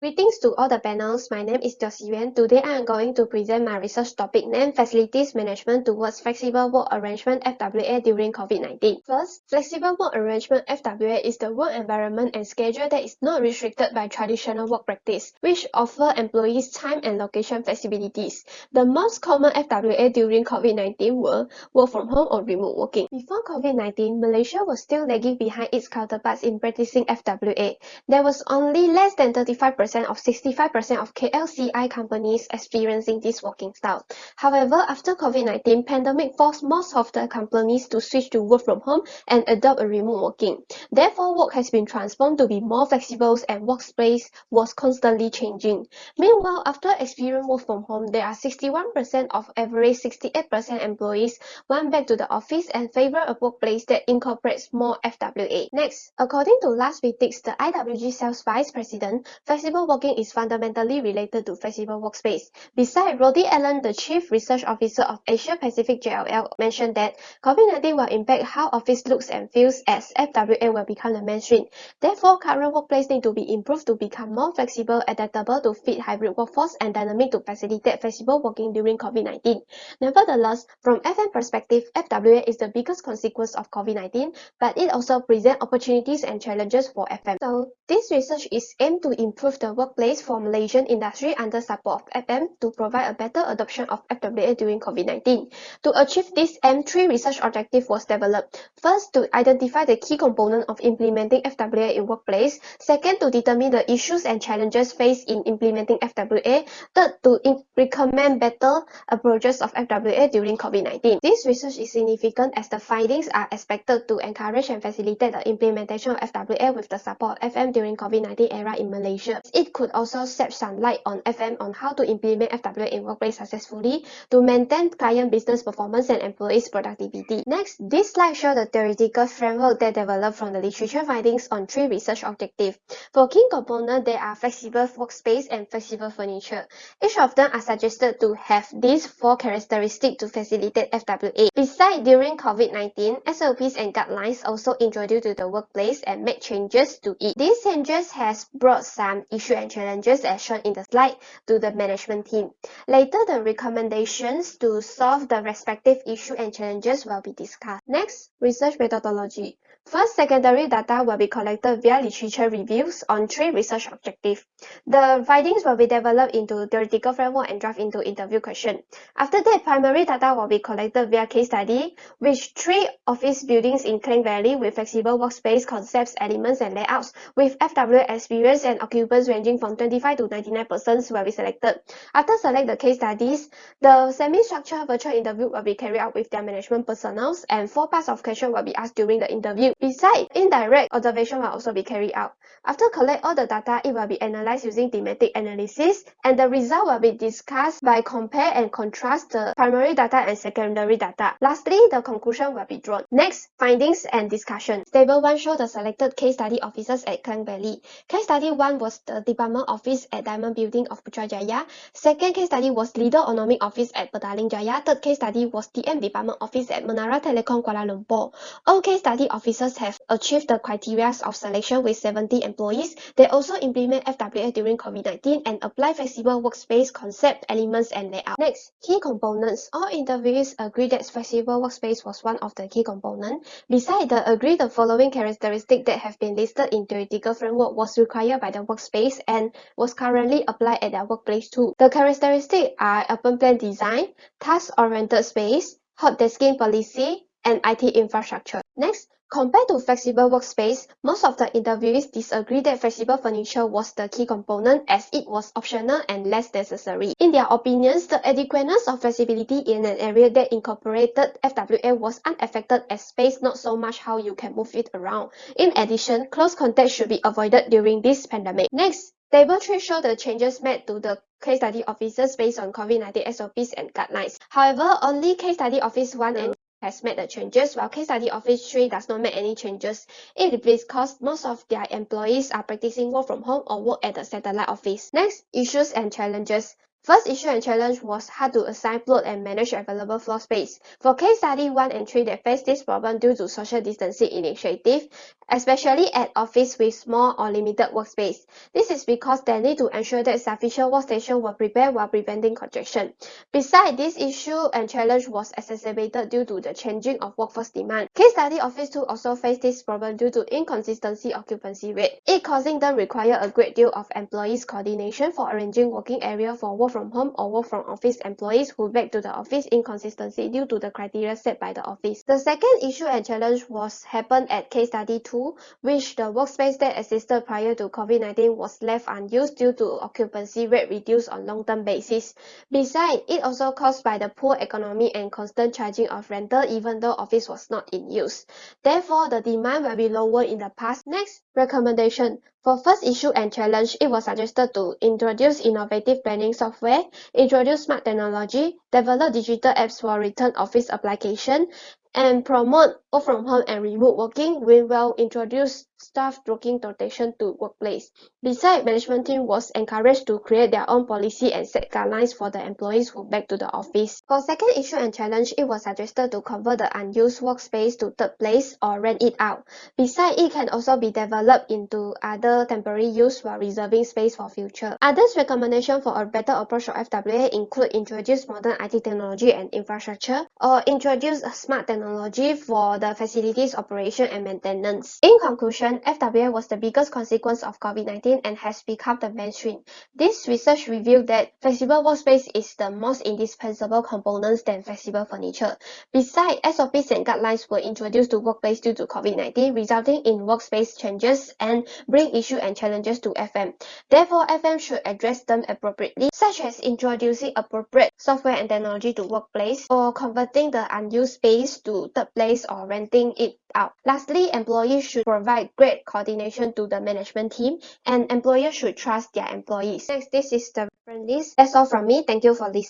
Greetings to all the panels. My name is Yuan. Today I am going to present my research topic named Facilities Management Towards Flexible Work Arrangement (FWA) during COVID-19. First, flexible work arrangement (FWA) is the work environment and schedule that is not restricted by traditional work practice, which offer employees time and location flexibilities. The most common FWA during COVID-19 were work from home or remote working. Before COVID-19, Malaysia was still lagging behind its counterparts in practicing FWA. There was only less than 35% of 65% of KLCI companies experiencing this working style. However, after COVID-19 pandemic forced most of the companies to switch to work from home and adopt a remote working. Therefore, work has been transformed to be more flexible and workspace was constantly changing. Meanwhile, after experiencing work from home, there are 61% of average 68% employees went back to the office and favor a workplace that incorporates more FWA. Next, according to last week's the IWG Sales Vice President, flexible working is fundamentally related to flexible workspace. Besides, Roddy Allen, the Chief Research Officer of Asia Pacific JLL, mentioned that COVID-19 will impact how office looks and feels as FWA will become the mainstream. Therefore, current workplace need to be improved to become more flexible, adaptable to fit hybrid workforce, and dynamic to facilitate flexible working during COVID-19. Nevertheless, from FM perspective, FWA is the biggest consequence of COVID-19, but it also presents opportunities and challenges for FM. So, this research is aimed to improve the workplace for Malaysian industry under support of FM to provide a better adoption of FWA during COVID-19. To achieve this aim, three research objectives was developed. First, to identify the key component of implementing FWA in workplace. Second, to determine the issues and challenges faced in implementing FWA. Third, to recommend better approaches of FWA during COVID-19. This research is significant as the findings are expected to encourage and facilitate the implementation of FWA with the support of FM during COVID-19 era in Malaysia. It could also shed some light on FM on how to implement FWA in workplace successfully to maintain client business performance and employees' productivity. Next, this slide shows the theoretical framework that developed from the literature findings on three research objectives. For key components, there are flexible workspace and flexible furniture. Each of them are suggested to have these four characteristics to facilitate FWA. Besides, during COVID-19, SOPs and guidelines also introduced to the workplace and made changes to it. These changes has brought some issues and challenges as shown in the slide to the management team. Later, the recommendations to solve the respective issue and challenges will be discussed. Next, research methodology. First, secondary data will be collected via literature reviews on three research objectives. The findings will be developed into theoretical framework and draft into interview question. After that, primary data will be collected via case study, which three office buildings in Klang Valley with flexible workspace concepts, elements, and layouts with FWA experience and occupants ranging from 25 to 99% will be selected. After select the case studies, the semi-structured virtual interview will be carried out with their management personnel, and 4 parts of questions will be asked during the interview. Besides, indirect observation will also be carried out. After collect all the data, it will be analyzed using thematic analysis, and the result will be discussed by compare and contrast the primary data and secondary data. Lastly, the conclusion will be drawn. Next, findings and discussion. Table 1 shows the selected case study officers at Klang Valley. Case study 1 was the department office at Diamond Building of Putrajaya. Second case study was leader economic office at Petaling Jaya. Third case study was DM department office at Menara Telecom Kuala Lumpur. All case study officers have achieved the criteria of selection with 70 employees. They also implement FWA during COVID-19 and apply flexible workspace concept, elements, and layout. Next, key components. All interviewees agree that flexible workspace was one of the key components. Besides, they agree the following characteristics that have been listed in theoretical framework was required by the workspace and was currently applied at their workplace too. The characteristics are open plan design, task-oriented space, hot desking policy, and IT infrastructure. Next, compared to flexible workspace, most of the interviewees disagree that flexible furniture was the key component as it was optional and less necessary. In their opinions, the adequateness of flexibility in an area that incorporated FWA was unaffected as space, not so much how you can move it around. In addition, close contact should be avoided during this pandemic. Next, Table 3 shows the changes made to the case study officers based on COVID-19 SOPs and guidelines. However, only case study office 1 and has made the changes, while case study office 3 does not make any changes. It is because most of their employees are practicing work from home or work at the satellite office. Next, issues and challenges. First issue and challenge was how to assign plot and manage available floor space. For case study 1 and 3, they faced this problem due to social distancing initiative especially at office with small or limited workspace. This is because they need to ensure that sufficient workstations were prepared while preventing congestion. Besides, this issue and challenge was exacerbated due to the changing of workforce demand. Case study Office 2 also faced this problem due to inconsistency occupancy rate, it causing them require a great deal of employees coordination for arranging working area for work from home or work from office employees who back to the office inconsistency due to the criteria set by the office. The second issue and challenge was happened at case study 2, which the workspace that existed prior to COVID-19 was left unused due to occupancy rate reduced on long-term basis. Besides, it also caused by the poor economy and constant charging of rental even though office was not in use. Therefore, the demand will be lower in the past. Next, recommendation. For first issue and challenge, it was suggested to introduce innovative planning software, introduce smart technology, develop digital apps for return office application, and promote work from home and remote working. We will introduce staff working rotation to workplace. Besides, management team was encouraged to create their own policy and set guidelines for the employees who back to the office. For second issue and challenge, it was suggested to convert the unused workspace to third place or rent it out. Besides, it can also be developed into other temporary use while reserving space for future. Others recommendation for a better approach of FWA include introduce modern IT technology and infrastructure, or introduce smart technology for the facilities operation and maintenance. In conclusion, FWA was the biggest consequence of COVID-19 and has become the mainstream. This research revealed that flexible workspace is the most indispensable components than flexible furniture. Besides, SOPs and guidelines were introduced to workplace due to COVID-19, resulting in workspace changes and bring issues and challenges to FM. Therefore, FM should address them appropriately, such as introducing appropriate software and technology to workplace, or converting the unused space to third place or renting it out. Lastly, employees should provide great coordination to the management team, and employers should trust their employees. Next, this is the reference list. That's all from me. Thank you for listening.